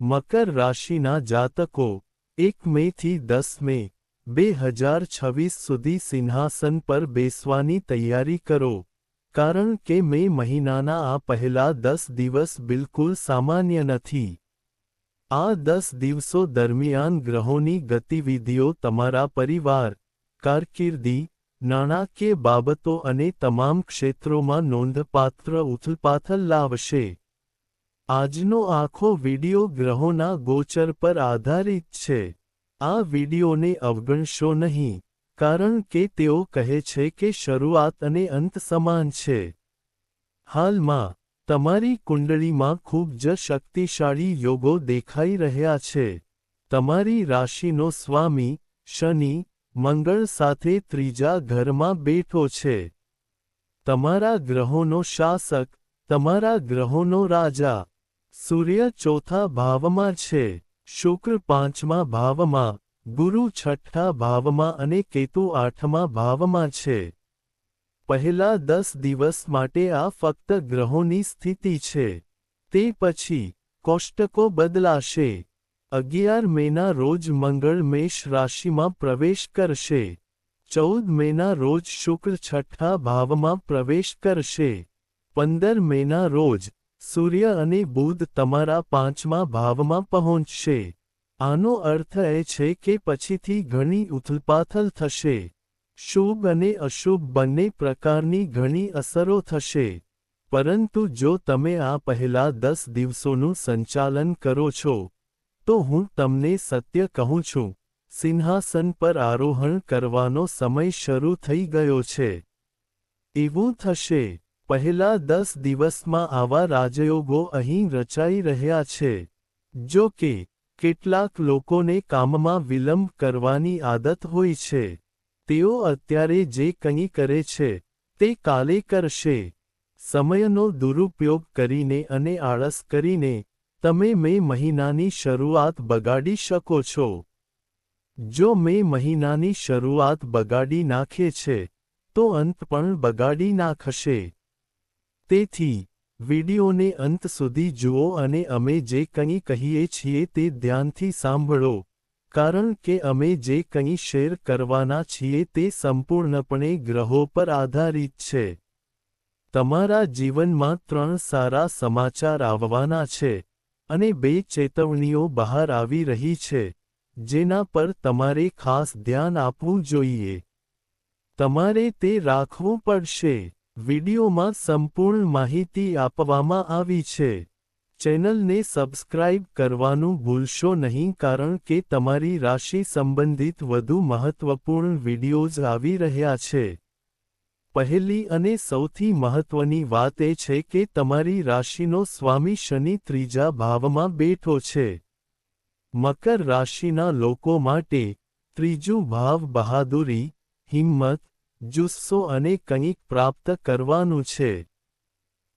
મકર રાશિના જાતકો 1 મેથી 10 મે 2026 સુધી સિંહાસન પર બેસવાની તૈયારી કરો, કારણ કે મે મહિનાના આ પહેલા 10 દિવસ બિલકુલ સામાન્ય નથી. આ 10 દિવસો દરમિયાન ગ્રહોની ગતિવિધિઓ તમારા પરિવાર, કારકિર્દી, નાણાકીય બાબતો અને તમામ ક્ષેત્રોમાં નોંધપાત્ર ઉથલપાથલ લાવશે. આજનો આખો વિડિયો ગ્રહોના ગોચર પર આધારિત છે. આ વિડિયોને અવગણશો નહીં, કારણ કે તેઓ કહે છે કે શરૂઆત અને અંત સમાન છે. હાલમાં, તમારી કુંડળીમાં ખૂબ જ શક્તિશાળી યોગો દેખાઈ રહ્યા છે. તમારી રાશિનો સ્વામી, શનિ, મંગળ સાથે ત્રીજા ઘરમાં બેઠો છે. તમારા ગ્રહોનો શાસક, તમારા ગ્રહોનો રાજા, સૂર્ય ચોથા ભાવમાં છે, શુક્ર પાંચમા ભાવમાં, ગુરુ છઠ્ઠા ભાવમાં અને કેતુ આઠમા ભાવમાં છે. પહેલા 10 દિવસ માટે આ ફક્ત ગ્રહોની સ્થિતિ છે. તે પછી, કોષ્ટકો બદલાશે. 11 મેના રોજ મંગળ મેષ રાશિમાં પ્રવેશ કરશે. 14 મેના રોજ શુક્ર છઠ્ઠા ભાવમાં પ્રવેશ કરશે. 15 મેના રોજ, સૂર્ય અને બુધ તમારા પાંચમા ભાવમાં પહોંચશે. આનો અર્થ એ છે કે પછીથી ઘણી ઉથલપાથલ થશે. શુભ અને અશુભ બંને પ્રકારની ઘણી અસરો થશે. પરંતુ જો તમે આ પહેલા 10 દિવસોનું સંચાલન કરો છો, તો હું તમને સત્ય કહું છું, સિંહાસન પર આરોહણ કરવાનો સમય શરૂ થઈ ગયો છે. એવું થશે. પહેલા 10 દિવસમાં આવા રાજયોગો અહીં રચાઈ રહ્યા છે. જો કે, કેટલાક લોકોને કામમાં વિલંબ કરવાની આદત હોય છે. તેઓ અત્યારે જે કંઈ કરે છે, તે કાલે કરશે. સમયનો દુરુપયોગ કરીને અને આળસ કરીને, તમે મે મહિનાની શરૂઆત બગાડી શકો છો. જો મે મહિનાની શરૂઆત બગાડી નાખે છે, તો અંત પણ બગાડી નાખશે. તેથી, વિડિયોને અંત સુધી જુઓ અને અમે જે કંઈ કહીએ છીએ તે ધ્યાનથી સાંભળો, કારણ કે અમે જે કંઈ શેર કરવાના છીએ તે સંપૂર્ણપણે ગ્રહો પર આધારિત છે. તમારા જીવનમાં 3 સારા સમાચાર આવવાના છે, અને 2 ચેતવણીઓ બહાર આવી રહી છે, જેના પર તમારે ખાસ ધ્યાન આપવું જોઈએ. તમારે તે રાખવું પડશે. વિડિયોમાં સંપૂર્ણ માહિતી આપવામાં આવી છે. ચેનલને સબસ્ક્રાઇબ કરવાનું ભૂલશો નહીં કારણ કે તમારી રાશિ સંબંધિત વધુ મહત્વપૂર્ણ વિડિયોઝ આવી રહ્યા છે. પહેલી અને સૌથી મહત્વની વાત એ છે કે તમારી રાશિનો સ્વામી શનિ ત્રીજા ભાવમાં બેઠો છે. મકર રાશિના લોકો માટે, ત્રીજું ભાવ બહાદુરી, હિંમત, જુસ્સો અને કંઈક પ્રાપ્ત કરવાનું છે.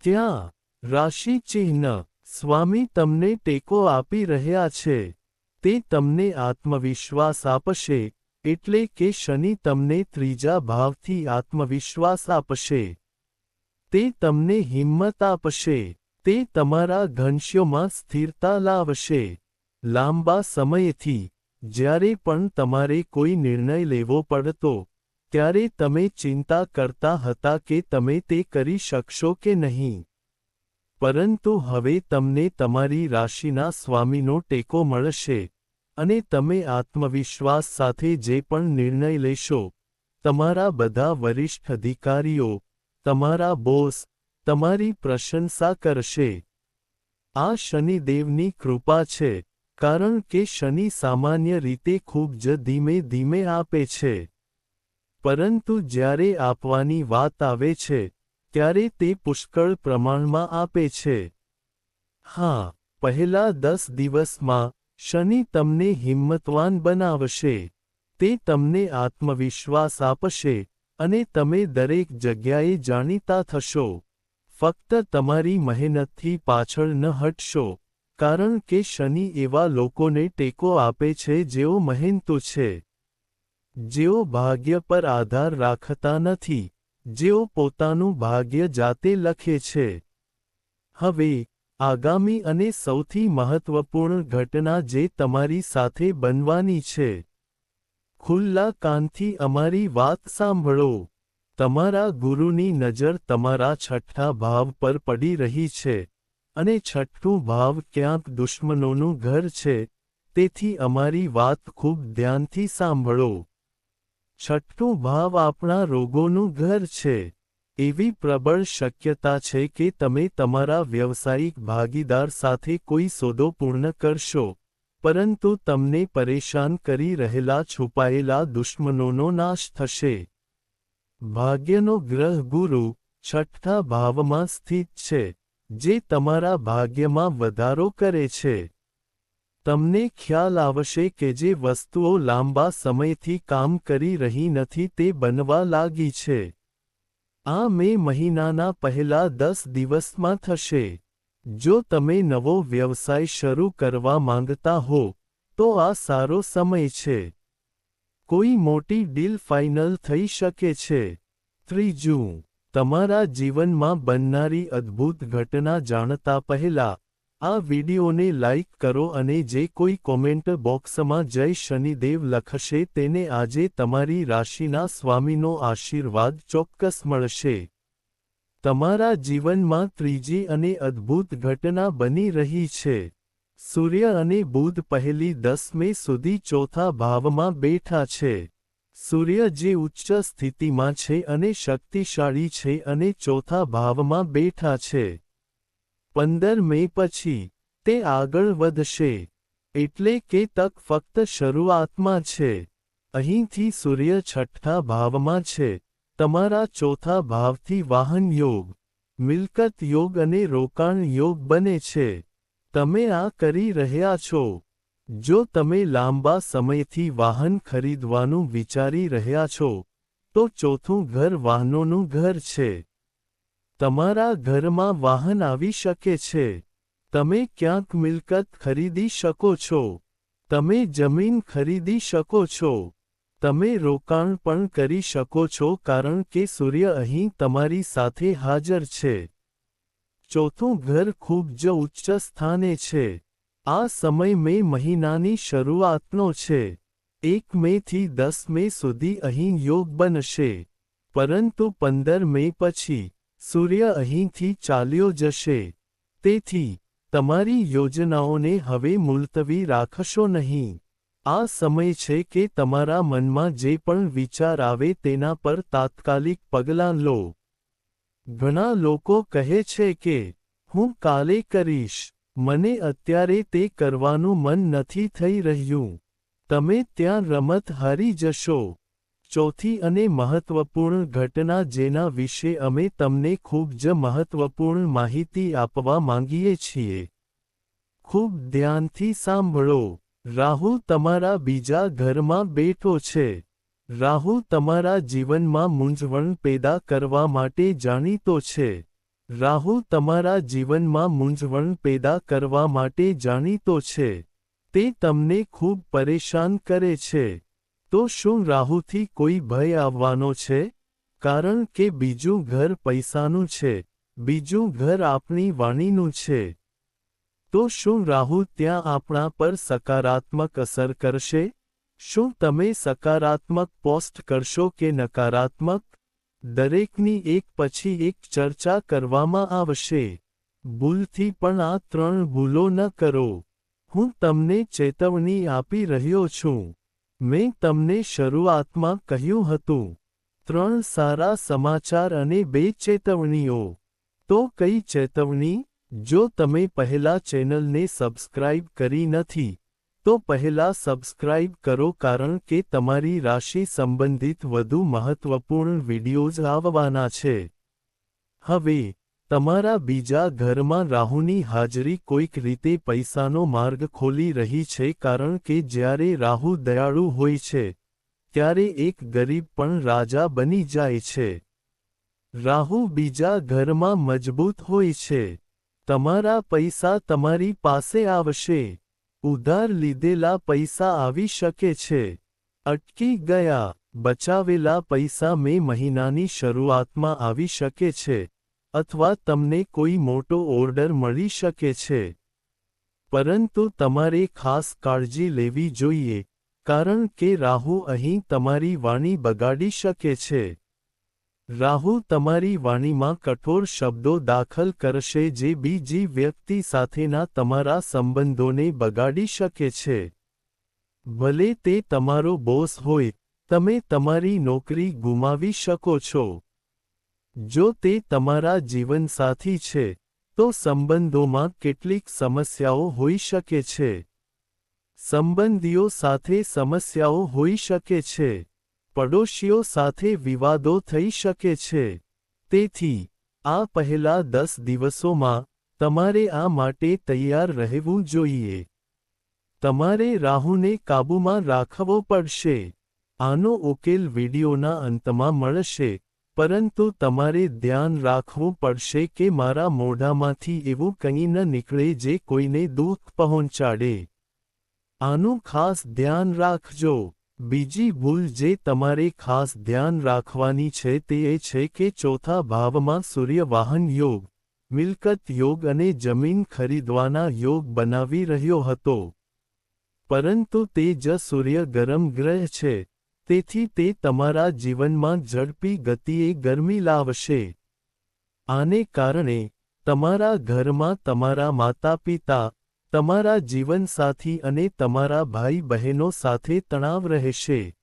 ત્યાં, રાશિ ચિહ્ન, સ્વામી તમને ટેકો આપી રહ્યા છે. તે તમને આત્મવિશ્વાસ આપશે, એટલે કે શનિ તમને ત્રીજા ભાવથી આત્મવિશ્વાસ આપશે. તે તમને હિંમત આપશે. તે તમારા ઘનશ્યોમાં સ્થિરતા લાવશે. લાંબા સમયથી, જ્યારે પણ તમારે કોઈ નિર્ણય લેવો પડતો, ત્યારે તમે ચિંતા કરતા હતા કે તમે તે કરી શકશો કે નહીં. પરંતુ હવે તમને તમારી રાશિના સ્વામીનો ટેકો મળશે, અને તમે આત્મવિશ્વાસ સાથે જે પણ નિર્ણય લેશો, તમારા બધા વરિષ્ઠ અધિકારીઓ, તમારા બોસ, તમારી પ્રશંસા કરશે. આ શનિદેવની કૃપા છે, કારણ કે શનિ સામાન્ય રીતે ખૂબ જ ધીમે ધીમે આપે છે. પરંતુ જ્યારે આપવાની વાત આવે છે, ત્યારે તે પુષ્કળ પ્રમાણમાં આપે છે. હા, પહેલા 10 દિવસમાં, શનિ તમને હિંમતવાન બનાવશે. તે તમને આત્મવિશ્વાસ આપશે, અને તમે દરેક જગ્યાએ જાણીતા થશો. ફક્ત તમારી મહેનતથી પાછળ ન હટશો, કારણ કે શનિ એવા લોકોને ટેકો આપે છે જેઓ મહેનતુ છે. જેઓ ભાગ્ય પર આધાર રાખતા નથી, જેઓ પોતાનું ભાગ્ય જાતે લખે છે. હવે, આગામી અને સૌથી મહત્વપૂર્ણ ઘટના જે તમારી સાથે બનવાની છે. ખુલ્લા કાનથી અમારી વાત સાંભળો. તમારા ગુરુની નજર તમારા છઠ્ઠા ભાવ પર પડી રહી છે, અને છઠ્ઠું ભાવ ક્યાંક દુશ્મનોનું ઘર છે, તેથી અમારી વાત ખૂબ ધ્યાનથી સાંભળો. છઠ્ઠું ભાવ આપણા રોગોનું ઘર છે. એવી પ્રબળ શક્યતા છે કે તમે તમારા વ્યવસાયિક ભાગીદાર સાથે કોઈ સોદો પૂર્ણ કરશો, પરંતુ તમને પરેશાન કરી રહેલા છુપાયેલા દુશ્મનોનો નાશ થશે. ભાગ્યનો ગ્રહ ગુરુ છઠ્ઠા ભાવમાં સ્થિત છે, જે તમારા ભાગ્યમાં વધારો કરે છે. તમને ખ્યાલ આવશે કે જે વસ્તુઓ લાંબા સમયથી કામ કરી રહી નથી તે બનવા લાગી છે. આ મે મહિનાના પહેલા 10 દિવસમાં થશે. જો તમે નવો વ્યવસાય શરૂ કરવા માંગતા હો, તો આ સારો સમય છે. કોઈ મોટી ડીલ ફાઇનલ થઈ શકે છે. ત્રીજું, તમારા જીવનમાં બનનારી અદ્ભુત ઘટના જાણતા પહેલા, આ વિડિયોને લાઇક કરો અને જે કોઈ કોમેન્ટ બોક્સમાં જય શનિદેવ લખશે તેને આજે તમારી રાશિના સ્વામીનો આશીર્વાદ ચોક્કસ મળશે. તમારા જીવનમાં ત્રીજી અને અદ્ભુત ઘટના બની રહી છે. સૂર્ય અને બુધ પહેલી 10 મે સુધી ચોથા ભાવમાં બેઠા છે. સૂર્ય જે ઉચ્ચ સ્થિતિમાં છે અને શક્તિશાળી છે અને ચોથા ભાવમાં બેઠા છે. 15 મે પછી, તે આગળ વધશે. એટલે કે તક ફક્ત શરૂઆતમાં છે. અહીંથી સૂર્ય છઠ્ઠા ભાવમાં છે, તમારા ચોથા ભાવથી વાહન યોગ, મિલકત યોગ અને રોકાણ યોગ બને છે. તમે આ કરી રહ્યા છો. જો તમે લાંબા સમયથી વાહન ખરીદવાનું વિચારી રહ્યા છો, તો ચોથું ઘર વાહનોનું ઘર છે. તમારા ઘરમાં વાહન આવી શકે છે. તમે ક્યાંક મિલકત ખરીદી શકો છો. તમે જમીન ખરીદી શકો છો. તમે રોકાણ પણ કરી શકો છો કારણ કે સૂર્ય અહીં તમારી સાથે હાજર છે. ચોથું ઘર ખૂબ જ ઉચ્ચ સ્થાને છે. આ સમય મે મહિનાની શરૂઆતનો છે. 1 મે થી 10 મે સુધી અહીં યોગ બનશે. પરંતુ 15 મે પછી, સૂર્ય અહીંથી ચાલ્યો જશે. તેથી, તમારી યોજનાઓને હવે મુલતવી રાખશો નહીં. આ સમય છે કે તમારા મનમાં જે પણ વિચાર આવે તેના પર તાત્કાલિક પગલાં લો. ઘણા લોકો કહે છે કે, હું કાલે કરીશ, મને અત્યારે તે કરવાનું મન નથી થઈ રહ્યું. તમે ત્યાં રમત હારી જશો. ચોથી અને મહત્વપૂર્ણ ઘટના જેના વિશે અમે તમને ખૂબ જ મહત્વપૂર્ણ માહિતી આપવા માંગીએ છીએ. ખૂબ ધ્યાનથી સાંભળો. રાહુ તમારા બીજા ઘરમાં બેઠો છે. રાહુ તમારા જીવનમાં મૂંઝવણ પેદા કરવા માટે જાણીતો છે. રાહુ તમારા જીવનમાં મૂંઝવણ પેદા કરવા માટે જાણીતો છે. તે તમને ખૂબ પરેશાન કરે છે. તો શું રાહુથી કોઈ ભય આવવાનો છે? કારણ કે બીજું ઘર પૈસાનું છે, બીજું ઘર આપણી વાણીનું છે. તો શું રાહુ ત્યાં આપણા પર સકારાત્મક અસર કરશે? શું તમે સકારાત્મક પોસ્ટ કરશો કે નકારાત્મક? દરેકની એક પછી એક ચર્ચા કરવામાં આવશે. ભૂલથી પણ આ 3 ભૂલો ન કરો. હું તમને ચેતવણી આપી રહ્યો છું. મેં તમને શરૂઆતમાં કહ્યું હતું. 3 સારા સમાચાર અને 2 ચેતવણીઓ. તો કઈ ચેતવણી? જો તમે પહેલા ચેનલને સબસ્ક્રાઇબ કરી નથી, તો પહેલા સબસ્ક્રાઇબ કરો કારણ કે તમારી રાશિ સંબંધિત વધુ મહત્વપૂર્ણ વિડિયોઝ આવવાના છે. હવે, તમારા બીજા ઘરમાં રાહુની હાજરી કોઈક રીતે પૈસાનો માર્ગ ખોલી રહી છે કારણ કે જ્યારે રાહુ દયાળુ હોય છે, ત્યારે એક ગરીબ પણ રાજા બની જાય છે. રાહુ બીજા ઘરમાં મજબૂત હોય છે. તમારા પૈસા તમારી પાસે આવશે. ઉધાર લીધેલા પૈસા આવી શકે છે. અટકી ગયા, બચાવેલા પૈસા મે મહિનાની શરૂઆતમાં આવી શકે છે. અથવા તમને કોઈ મોટો ઓર્ડર મળી શકે છે. પરંતુ તમારે ખાસ કાળજી લેવી જોઈએ, કારણ કે રાહુ અહીં તમારી વાણી બગાડી શકે છે. રાહુ તમારી વાણીમાં કઠોર શબ્દો દાખલ કરશે જે બીજી વ્યક્તિ સાથેના તમારા સંબંધોને બગાડી શકે છે. ભલે તે તમારો બોસ હોય, તમે તમારી નોકરી ગુમાવી શકો છો. જો તે તમારા જીવનસાથી છે, તો સંબંધોમાં કેટલીક સમસ્યાઓ હોઈ શકે છે. સંબંધીઓ સાથે સમસ્યાઓ હોઈ શકે છે. પડોશીઓ સાથે વિવાદો થઈ શકે છે. તેથી, આ પહેલા 10 દિવસોમાં, તમારે આ માટે તૈયાર રહેવું જોઈએ. તમારે રાહુને કાબૂમાં રાખવો પડશે. આનો ઉકેલ વિડિયોના અંતમાં મળશે, પરંતુ તમારે ધ્યાન રાખવું પડશે કે મારા મોઢામાંથી એવું કંઈ ન નીકળે જે કોઈને દુઃખ પહોંચાડે. આનું ખાસ ધ્યાન રાખજો. બીજી ભૂલ જે તમારે ખાસ ધ્યાન રાખવાની છે તે એ છે કે ચોથા ભાવમાં સૂર્ય વાહન યોગ, મિલકત યોગ અને જમીન ખરીદવાના યોગ બનાવી રહ્યો હતો. પરંતુ તે જ સૂર્ય ગરમ ગ્રહ છે, તેથી તે તમારા જીવનમાં ઝડપી ગતિએ ગરમી લાવશે. આને કારણે, તમારા ઘરમાં તમારા માતા-પિતા, તમારા જીવનસાથી અને તમારા ભાઈ બહેનો સાથે તણાવ રહેશે.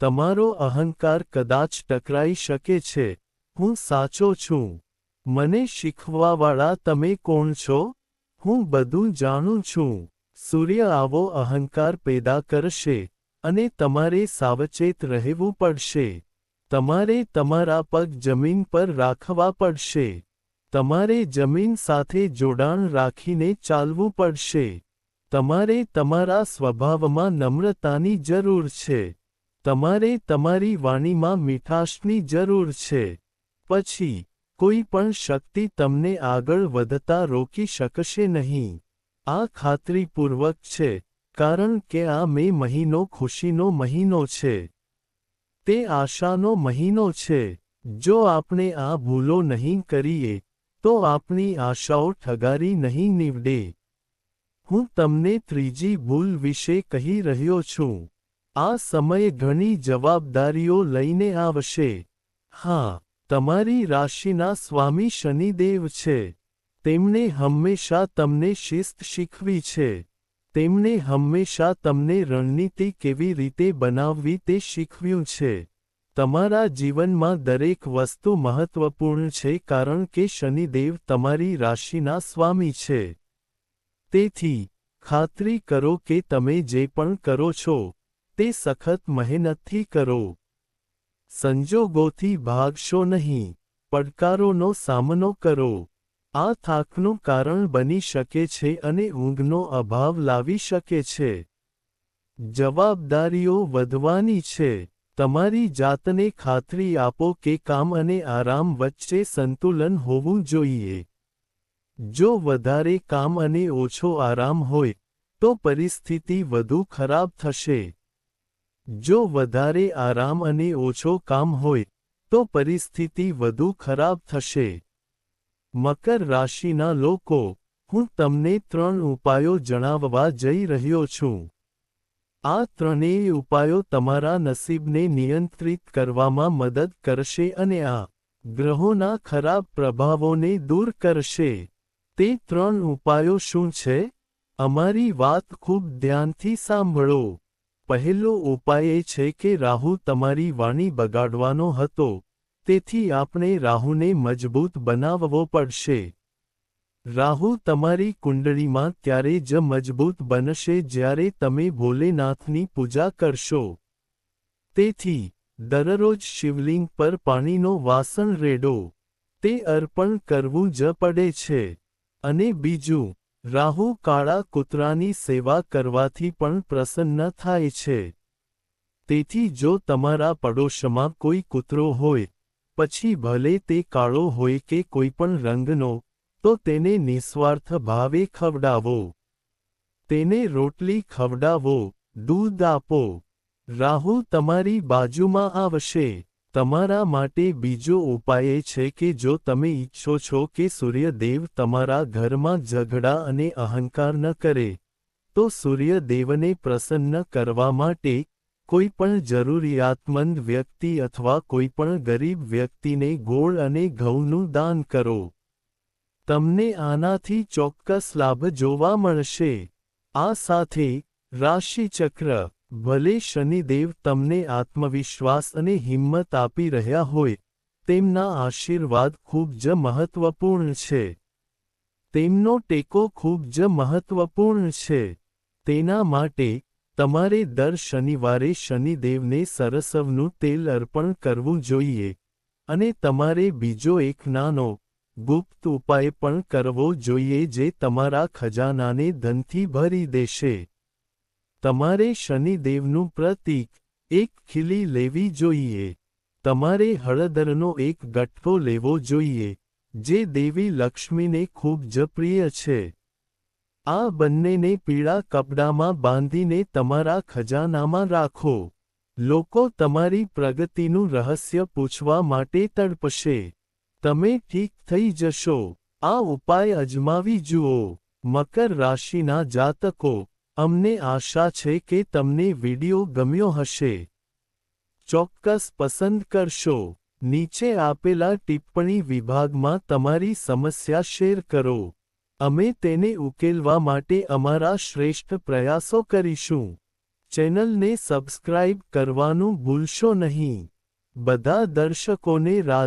તમારો અહંકાર કદાચ ટકરાઈ શકે છે. હું સાચો છું. મને શીખવાવાળા તમે કોણ છો? હું બધું જાણું છું. સૂર્ય આવો અહંકાર પેદા કરશે, અને તમારે સાવચેત રહેવું પડશે. તમારે તમારા પગ જમીન પર રાખવા પડશે. તમારે જમીન સાથે જોડાણ રાખીને ચાલવું પડશે. તમારે તમારા સ્વભાવમાં નમ્રતાની જરૂર છે. તમારે તમારી વાણીમાં મીઠાશની જરૂર છે. પછી, કોઈ પણ શક્તિ તમને આગળ વધતા રોકી શકશે નહીં. આ ખાતરીપૂર્વક છે, કારણ કે આ મે મહિનો ખુશીનો મહિનો છે. તે આશાનો મહિનો છે. જો આપણે આ ભૂલો નહીં કરીએ, તો આપણી આશાઓ ઠગારી નહીં નીવડે. હું તમને ત્રીજી ભૂલ વિશે કહી રહ્યો છું. આ સમય ઘણી જવાબદારીઓ લઈને આવશે. હા, તમારી રાશિના સ્વામી શનિદેવ છે. તેમણે હંમેશા તમને શિસ્ત શીખવી છે. તેમણે હંમેશા તમને રણનીતિ કેવી રીતે બનાવવી તે શીખવ્યું છે. તમારા જીવનમાં દરેક વસ્તુ મહત્વપૂર્ણ છે કારણ કે શનિદેવ તમારી રાશિના સ્વામી છે. તેથી, ખાતરી કરો કે તમે જે પણ કરો છો, તે સખત મહેનતથી કરો. સંજોગોથી ભાગશો નહીં. પડકારોનો સામનો કરો. આ થાકનું કારણ બની શકે છે અને ઊંઘનો અભાવ લાવી શકે છે. જવાબદારીઓ વધવાની છે. તમારી જાતને ખાતરી આપો કે કામ અને આરામ વચ્ચે સંતુલન હોવું જોઈએ. જો વધારે કામ અને ઓછો આરામ હોય, તો પરિસ્થિતિ વધુ ખરાબ થશે. જો વધારે આરામ અને ઓછો કામ હોય, તો પરિસ્થિતિ વધુ ખરાબ થશે. મકર રાશિના લોકો, હું તમને 3 ઉપાયો જણાવવા જઈ રહ્યો છું. આ ત્રણેય ઉપાયો તમારા નસીબને નિયંત્રિત કરવામાં મદદ કરશે અને આ ગ્રહોના ખરાબ પ્રભાવોને દૂર કરશે. તે 3 ઉપાયો શું છે? અમારી વાત ખૂબ ધ્યાનથી સાંભળો. પહેલો ઉપાય એ છે કે રાહુ તમારી વાણી બગાડવાનો હતો, તેથી આપણે રાહુને મજબૂત બનાવવો પડશે. રાહુ તમારી કુંડળીમાં ત્યારે જ મજબૂત બનશે જ્યારે તમે ભોલેનાથની પૂજા કરશો. તેથી, દરરોજ શિવલિંગ પર પાણીનો વાસણ રેડો. તે અર્પણ કરવું જ પડે છે. અને બીજું, રાહુ કાળા કૂતરાની સેવા કરવાથી પણ પ્રસન્ન થાય છે. તેથી જો તમારા પડોશમાં કોઈ કૂતરો હોય, પછી ભલે તે કાળો હોય કે કોઈ પણ રંગનો, તો તેને નિસ્વાર્થ ભાવે ખવડાવો. તેને રોટલી ખવડાવો, દૂધ આપો. રાહુ તમારી બાજુમાં આવશે. તમારા માટે બીજો ઉપાય એ છે કે જો તમે ઈચ્છો છો કે સૂર્યદેવ તમારા ઘરમાં ઝઘડા અને અહંકાર ન કરે, તો સૂર્યદેવને પ્રસન્ન કરવા માટે કોઈ પણ જરૂરિયાતમંદ વ્યક્તિ અથવા કોઈ પણ ગરીબ વ્યક્તિને ગોળ અને ઘઉંનું દાન કરો. તમને આનાથી ચોક્કસ લાભ જોવા મળશે. આ સાથે, રાશિચક્ર, ભલે શનિદેવ તમને આત્મવિશ્વાસ અને હિંમત આપી રહ્યા હોય, તેમના આશીર્વાદ ખૂબ જ મહત્વપૂર્ણ છે. તેમનો ટેકો ખૂબ જ મહત્વપૂર્ણ છે. તેના માટે, તમારે દર શનિવારે શનિદેવને સરસવનું તેલ અર્પણ કરવું જોઈએ, અને તમારે બીજો એક નાનો, ગુપ્ત ઉપાય પણ કરવો જોઈએ જે તમારા ખજાનાને ધનથી ભરી દેશે. તમારે શનિદેવનું પ્રતીક, એક ખીલી લેવી જોઈએ. તમારે હળદરનો એક ગઠ્ઠો લેવો જોઈએ, જે દેવી લક્ષ્મીને ખૂબ જ પ્રિય છે. આ બંનેને પીળા કપડામાં બાંધીને તમારા ખજાનામાં રાખો. લોકો તમારી પ્રગતિનું રહસ્ય પૂછવા માટે તડપશે. તમે ઠીક થઈ જશો. આ ઉપાય અજમાવી જુઓ. મકર રાશિના જાતકો, અમને આશા છે કે તમને વિડિયો ગમ્યો હશે. ચોક્કસ પસંદ કરશો. નીચે આપેલા ટિપ્પણી વિભાગમાં તમારી સમસ્યા શેર કરો. અમે તેને ઉકેલવા માટે અમારા શ્રેષ્ઠ પ્રયાસો કરીશું. ચેનલને સબસ્ક્રાઇબ કરવાનું ભૂલશો નહીં. બધા દર્શકોને રાધે.